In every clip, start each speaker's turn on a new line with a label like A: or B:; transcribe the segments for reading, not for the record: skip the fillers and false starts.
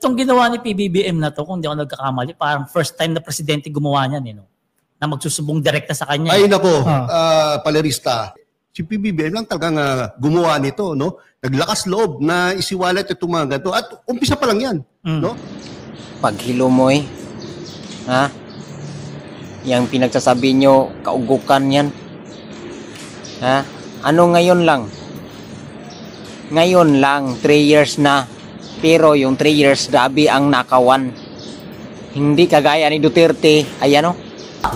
A: Itong ginawa ni PBBM na to, kung di ako nagkakamali, parang first time na presidente gumawa niyan, no? Na magsusubong direkta sa kanya.
B: Ay nako, palerista. Si PBBM lang talagang gumawa nito, no? Naglakas loob na isiwalat itong mga ganito. At umpisa pa lang yan, no?
C: Paghilumoy, ha? Yang pinagsasabi nyo, kaugukan yan. Ha? Ano ngayon lang? Ngayon lang, 3 years na. Pero yung 3 years, grabe ang nakawan. Hindi kagaya ni Duterte, ayan o.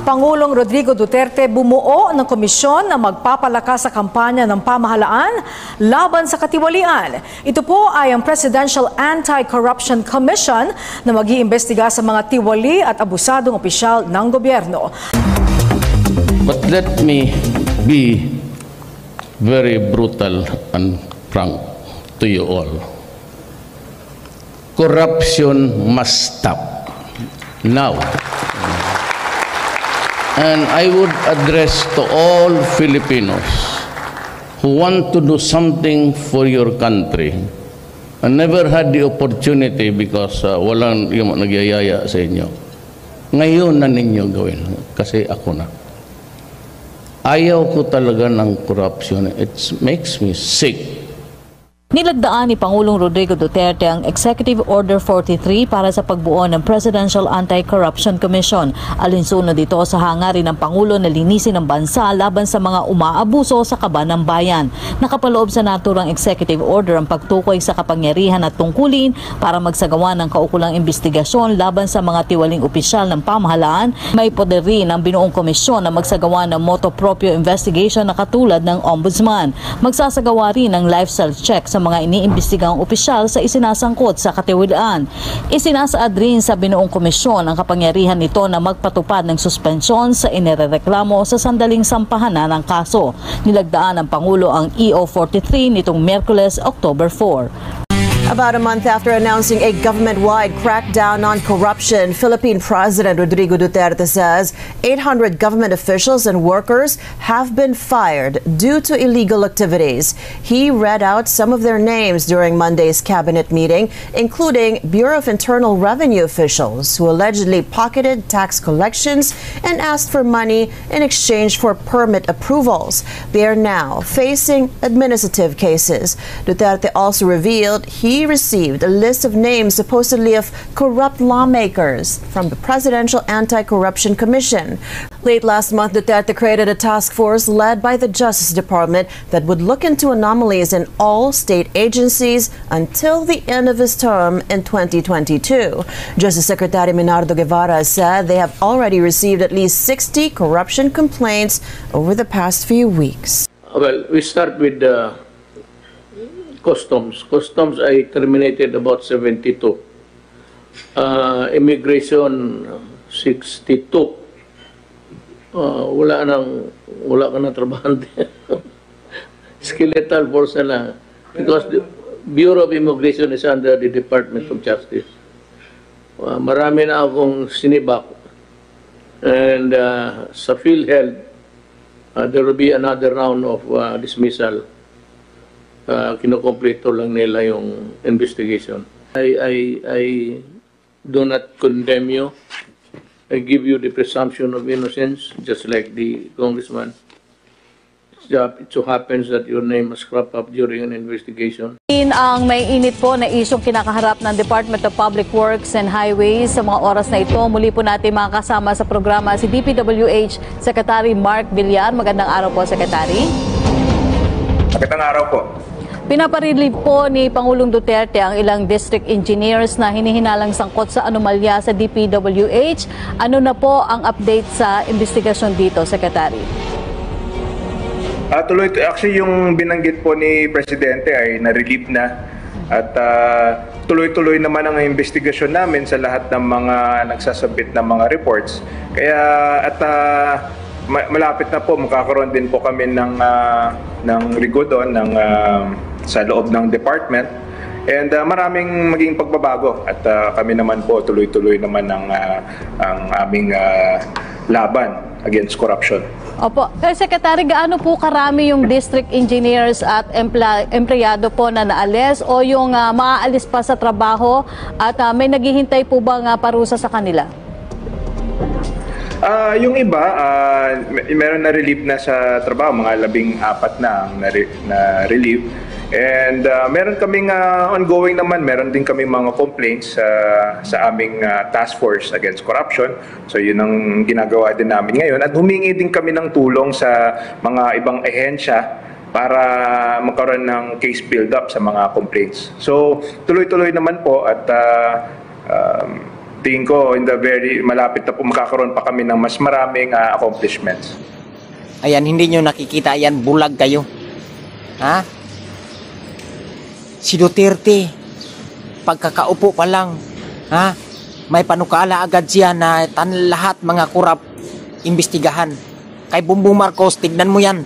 D: Pangulong Rodrigo Duterte bumuo ng komisyon na magpapalakas sa kampanya ng pamahalaan laban sa katiwalian. Ito po ay ang Presidential Anti-Corruption Commission na mag-iimbestiga sa mga tiwali at abusadong opisyal ng gobyerno.
E: But let me be very brutal and frank to you all. Corruption must stop now. And I would address to all Filipinos who want to do something for your country and never had the opportunity because walang yung nagyayaya sa inyo. Ngayon na ninyo gawin kasi ako na. Ayaw ko talaga ng corruption. It makes me sick.
F: Nilagdaan ni Pangulong Rodrigo Duterte ang Executive Order 43 para sa pagbuo ng Presidential Anti-Corruption Commission. Alinsunod dito sa hangarin ng Pangulo na linisin ang bansa laban sa mga umaabuso sa kaban ng bayan. Nakapaloob sa naturang Executive Order ang pagtukoy sa kapangyarihan at tungkulin para magsagawa ng kaukulang investigasyon laban sa mga tiwaling opisyal ng pamahalaan. May poder rin ang binuong komisyon na magsagawa ng motu proprio investigation na katulad ng Ombudsman. Magsasagawa rin ng lifestyle check sa mga iniimbestigang opisyal sa isinasangkot sa katiwalian. Isinasaad rin sa binuong komisyon ang kapangyarihan nito na magpatupad ng suspensyon sa inirereklamo sa sandaling sampahanan ng kaso. Nilagdaan ng Pangulo ang EO 43 nitong Miyerkules, October 4.
D: About a month after announcing a government-wide crackdown on corruption, Philippine President Rodrigo Duterte says 800 government officials and workers have been fired due to illegal activities. He read out some of their names during Monday's cabinet meeting, including Bureau of Internal Revenue officials who allegedly pocketed tax collections and asked for money in exchange for permit approvals. They are now facing administrative cases. Duterte also revealed he received a list of names supposedly of corrupt lawmakers from the Presidential Anti-Corruption Commission. Late last month, Duterte created a task force led by the Justice Department that would look into anomalies in all state agencies until the end of his term in 2022. Justice Secretary Minardo Guevara said they have already received at least 60 corruption complaints over the past few weeks.
G: Well, we start with Customs. Customs ay terminated about 72. Immigration 62. Wala ka na trabahante. Skeletal force na. Because the Bureau of Immigration is under the Department of Justice. Marami na akong sinibak. And sa PhilHealth, there will be another round of dismissal. Kinukompleto lang nila yung investigation. I do not condemn you. I give you the presumption of innocence, just like the congressman. It so happens that your name was cropped up during an investigation.
F: Ang may init po na isyong kinakaharap ng Department of Public Works and Highways sa mga oras na ito. Muli po natin makakasama sa programa si DPWH Secretary Mark Villar. Magandang araw po, Secretary.
H: Magandang araw po.
F: Pinaparilib po ni Pangulong Duterte ang ilang district engineers na hinihinalang sangkot sa anomalya sa DPWH. Ano na po ang update sa investigasyon dito, Secretary?
H: Actually, yung binanggit po ni Presidente ay na-relieve na at tuloy-tuloy naman ang investigasyon namin sa lahat ng mga nagsasabit ng mga reports. Kaya malapit na po, magkakaroon din po kami ng rigo doon sa loob ng department. And maraming maging pagbabago at kami naman po tuloy-tuloy naman ang aming laban. against corruption.
I: Opo. Secretary, gaano po karami yung district engineers at empleyado po na naalis o yung maaalis pa sa trabaho at may naghihintay po bang parusa sa kanila?
H: Yung iba, meron na relieve na sa trabaho, mga 14 na relieve. And meron kaming ongoing naman, meron din kaming mga complaints sa aming task force against corruption. So yun ang ginagawa din namin ngayon. At humingi din kami ng tulong sa mga ibang ahensya para magkaroon ng case build-up sa mga complaints. So tuloy-tuloy naman po at tingin ko in the very malapit na po makakaroon pa kami ng mas maraming accomplishments.
C: Ayan, hindi nyo nakikita, ayan, bulag kayo. Ha? Si Duterte, pagkakaupo pa lang, ha? May panukala agad siya na lahat mga kurap imbestigahan. Kay Bongbong Marcos, tignan mo yan.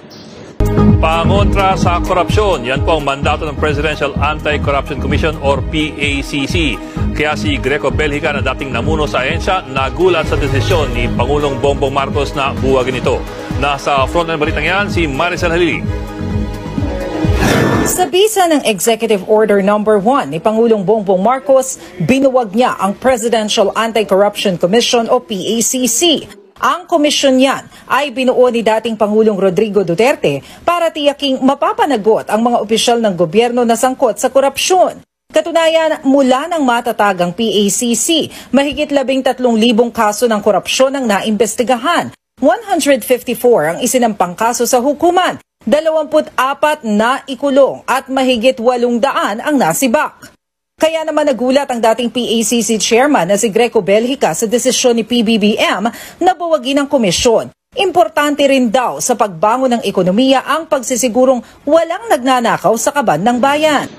J: Pangontra sa korupsyon, yan po ang mandato ng Presidential Anti-Corruption Commission or PACC. Kaya si Greco Belhica na dating namuno sa ahensya, nagulat sa desisyon ni Pangulong Bongbong Marcos na buwagin ito. Nasa front ng balitang yan, si Maricel Halili.
K: Sa bisa ng Executive Order No. 1 ni Pangulong Bongbong Marcos, binuwag niya ang Presidential Anti-Corruption Commission o PACC. Ang komisyon yan ay binuo ni dating Pangulong Rodrigo Duterte para tiyaking mapapanagot ang mga opisyal ng gobyerno na sangkot sa korupsyon. Katunayan, mula ng matatagang PACC, mahigit 13,000 kaso ng korupsyon ang naimbestigahan. 154 ang isinampang kaso sa hukuman. 24 na ikulong at mahigit 800 ang nasibak. Kaya naman nagulat ang dating PACC chairman na si Greco Belhica sa desisyon ni PBBM na buwagin ang komisyon. Importante rin daw sa pagbangon ng ekonomiya ang pagsisigurong walang nagnanakaw sa kaban ng bayan.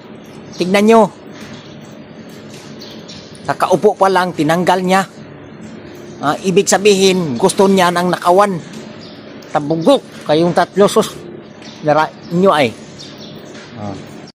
C: Tignan nyo. Kakaupo pa lang, tinanggal niya. Ibig sabihin, gusto niya ng nakawan. Tabugok kayong tatlo sus. Nara nyo ay.